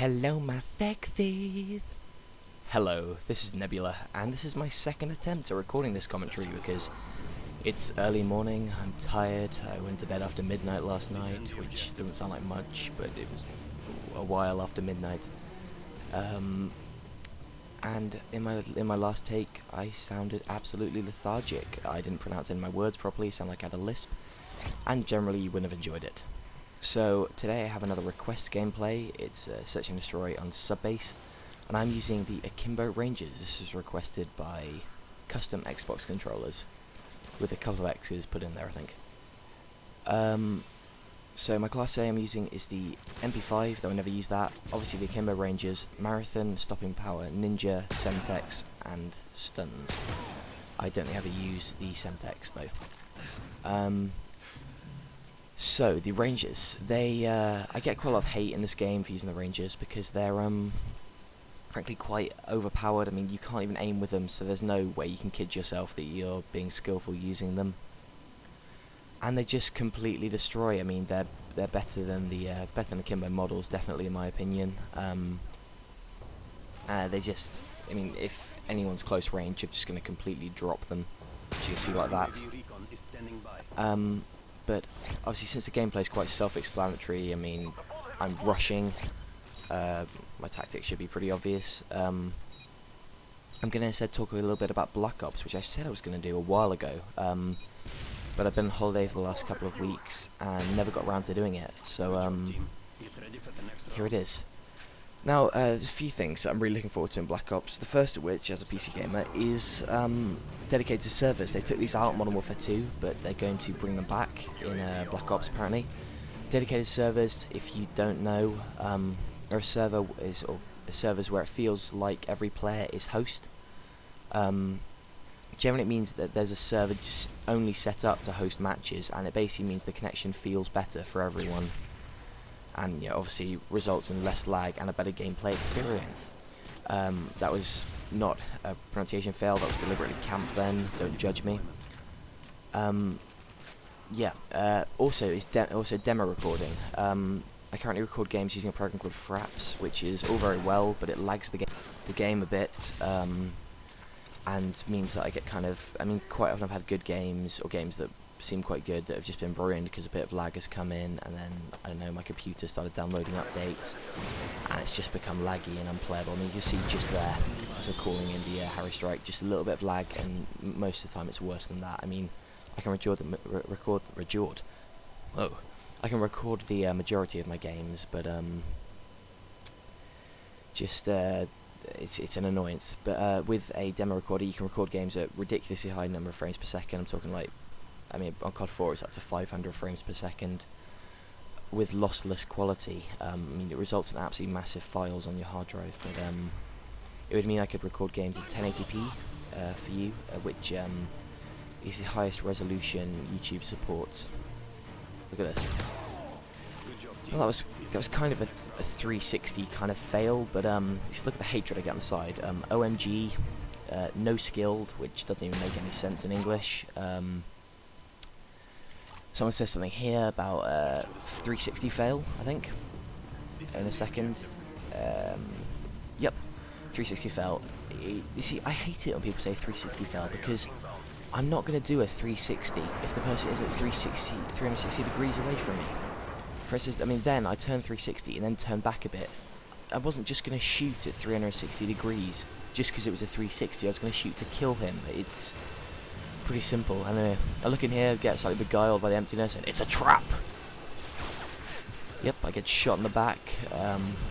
Hello, my sexy. Hello, this is Nebula, and this is my second attempt at recording this commentary because it's early morning, I'm tired, I went to bed after midnight last night, which doesn't sound like much, but it was a while after midnight. And in my last take, I sounded absolutely lethargic. I didn't pronounce any of my words properly, sound like I had a lisp, and generally you wouldn't have enjoyed it. So today I have another request gameplay. It's Search and Destroy on Subbase, and I'm using the Akimbo Rangers. This was requested by custom Xbox controllers, with a couple of X's put in there, I think. So my class A I'm using is the MP5, though I never use that. Obviously the Akimbo Rangers, Marathon, Stopping Power, Ninja, Semtex, and Stuns. I don't ever use the Semtex though. So the Rangers, they I get quite a lot of hate in this game for using the Rangers because they're frankly quite overpowered. I mean, you can't even aim with them, so there's no way you can kid yourself that you're being skillful using them. And they just completely destroy. I mean, they're better than the Akimbo models, definitely in my opinion. They just, I mean, if anyone's close range, you're just going to completely drop them, as you can see like that. But obviously, since the gameplay is quite self-explanatory, I mean, I'm rushing. My tactics should be pretty obvious. I'm going to instead talk a little bit about Black Ops, which I said I was going to do a while ago. But I've been on holiday for the last couple of weeks and never got around to doing it. So here it is. Now, there's a few things that I'm really looking forward to in Black Ops. The first of which, as a PC gamer, is dedicated servers. They took these out in Modern Warfare 2, but they're going to bring them back in Black Ops apparently. Dedicated servers, if you don't know, are servers where it feels like every player is host. Generally it means that there's a server just only set up to host matches, and it basically means the connection feels better for everyone, and yeah, obviously results in less lag and a better gameplay experience. That was not a pronunciation fail, that was deliberately camped then, don't judge me. Also demo recording. I currently record games using a program called Fraps, which is all very well, but it lags the game a bit, and means that I get kind of, I mean, quite often I've had good games, or games that seem quite good, that have just been ruined because a bit of lag has come in, and then, I don't know, my computer started downloading updates, and it's just become laggy and unplayable. I mean, you can see just there, as we're calling in the Harrier Strike, just a little bit of lag, and most of the time it's worse than that. I mean, I can record the majority of my games, but it's an annoyance. But with a demo recorder, you can record games at ridiculously high number of frames per second. I'm talking like, I mean, on COD 4 it's up to 500 frames per second with lossless quality. I mean, it results in absolutely massive files on your hard drive, but it would mean I could record games in 1080p for you, which is the highest resolution YouTube supports. Look at this. Well, that was kind of a 360 kind of fail, but just look at the hatred I get on the side. OMG, no skilled, which doesn't even make any sense in English. Someone says something here about 360 fail, I think, in a second. Yep, 360 fail. You see, I hate it when people say 360 fail, because I'm not going to do a 360 if the person isn't 360 degrees away from me. For instance, I mean, then I turned 360 and then turned back a bit. I wasn't just going to shoot at 360 degrees just because it was a 360. I was going to shoot to kill him. It's pretty simple. Anyway, I look in here, get slightly beguiled by the emptiness, and it's a trap! Yep, I get shot in the back.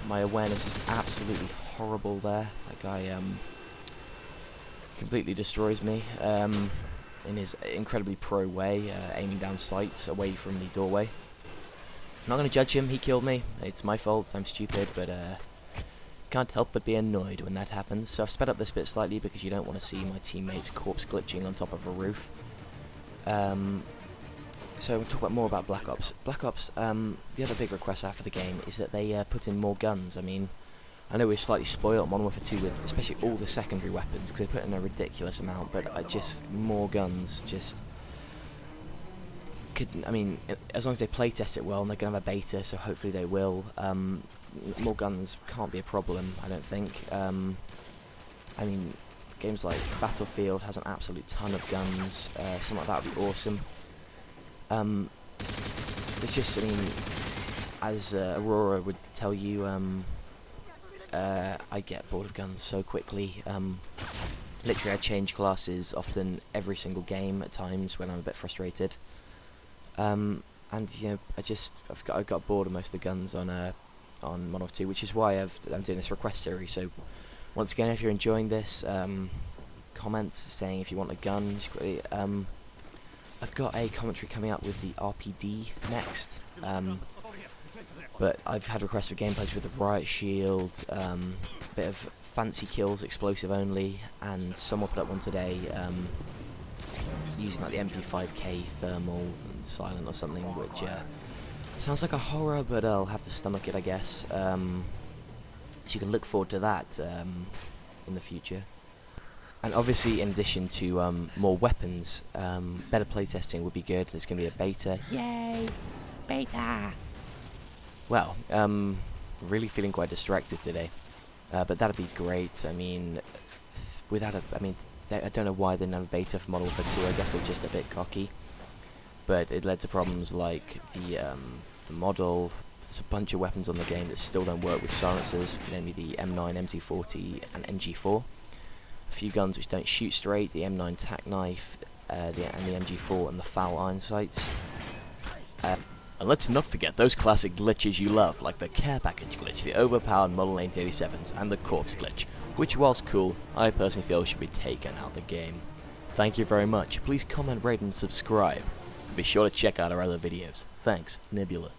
My awareness is absolutely horrible there. That guy completely destroys me in his incredibly pro way, aiming down sights away from the doorway. I'm not going to judge him, he killed me, it's my fault, I'm stupid, but can't help but be annoyed when that happens. So I've sped up this bit slightly because you don't want to see my teammate's corpse glitching on top of a roof. So we'll talk about more about Black Ops. Black Ops, the other big request I have for the game is that they put in more guns. I mean, I know we're slightly spoiled on Modern Warfare 2 with especially all the secondary weapons, because they put in a ridiculous amount, but just more guns, just I mean, as long as they playtest it well, and they're going to have a beta, so hopefully they will, more guns can't be a problem, I don't think. I mean, games like Battlefield has an absolute ton of guns. Something like that would be awesome. It's just, I mean, as Aurora would tell you, I get bored of guns so quickly. Literally, I change classes often every single game at times when I'm a bit frustrated. And you know, I've got bored of most of the guns on Modern Warfare 2, which is why I'm doing this request series. So once again, if you're enjoying this, comment saying if you want a gun. I've got a commentary coming up with the RPD next, but I've had requests for gameplays with the Riot Shield, a bit of fancy kills, explosive only, and someone put up one today using like the MP5k Thermal and Silent or something, which sounds like a horror, but I'll have to stomach it, I guess. So you can look forward to that in the future. And obviously, in addition to more weapons, better playtesting would be good. There's going to be a beta. Yay! Beta! Well, really feeling quite distracted today. But that'd be great. I mean, I don't know why they didn't have a beta for Modern Warfare 2. I guess they're just a bit cocky. But it led to problems like the model. There's a bunch of weapons on the game that still don't work with silencers, namely the M9, MT40, and NG4. A few guns which don't shoot straight, the M9 tack knife, and the MG4 and the foul iron sights. And let's not forget those classic glitches you love, like the care package glitch, the overpowered Model 887s, and the corpse glitch, which whilst cool, I personally feel should be taken out of the game. Thank you very much. Please comment, rate and subscribe. Be sure to check out our other videos. Thanks, Nebula.